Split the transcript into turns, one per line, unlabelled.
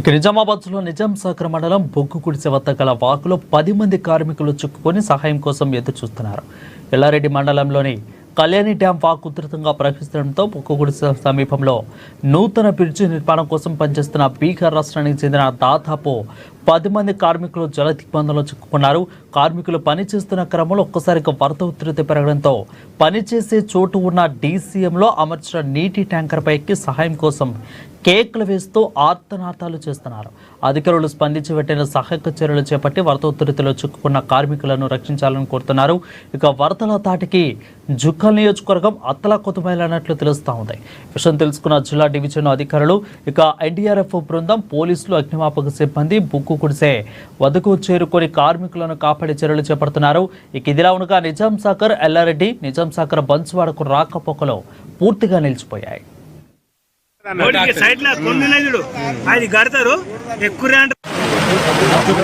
ఇక నిజామాబాద్లో నిజాం సాగర్ మండలం బొగ్గు గుడిసె వద్ద గల వాకులో 10 మంది కార్మికులు చిక్కుకొని సహాయం కోసం ఎదురు చూస్తున్నారు. ఎల్లారెడ్డి మండలంలోని కళ్యాణి డ్యాం వాక్ ఉధృతంగా ప్రవహిస్తుండటంతో బొగ్గు గుడిసె సమీపంలో నూతన బ్రిడ్జి నిర్మాణం కోసం పనిచేస్తున్న బీహార్ రాష్ట్రానికి చెందిన దాదాపు 10 మంది కార్మికులు జల దిగ్బంధంలో చిక్కుకున్నారు. కార్మికులు పనిచేస్తున్న క్రమంలో ఒక్కసారిగా వరద ఉధృతి పెరగడంతో పనిచేసే చోటు ఉన్న డీసీఎంలో అమర్చిన నీటి ట్యాంకర్పై ఎక్కి సహాయం కోసం కేకులు వేస్తూ ఆర్తనాదాలు చేస్తున్నారు. అధికారులు స్పందించి వెంటనే సహాయక చర్యలు చేపట్టి వరద ఉధృతిలో చిక్కుకున్న కార్మికులను రక్షించాలని కోరుతున్నారు. ఇక వరదల తాటికి జుక్కల్ నియోజకవర్గం అత్తలాకుతమైనట్లు తెలుస్తా ఉంది. విషయం తెలుసుకున్న జిల్లా డివిజన్ అధికారులు, ఇక ఎన్డీఆర్ఎఫ్ బృందం, పోలీసులు, అగ్నిమాపక సిబ్బంది బొగ్గు గుడిసె వద్దకు చేరుకొని కార్మికులను కాపాడే చర్యలు చేపడుతున్నారు. ఇక ఇదిలా ఉండగా నిజాం సాగర్, ఎల్లారెడ్డి, నిజాం సాగర్ బంచువాడకు రాకపోకలు పూర్తిగా నిలిచిపోయాయి.
సైడ్ లో కొన్ని అది కడతారు ఎక్కువ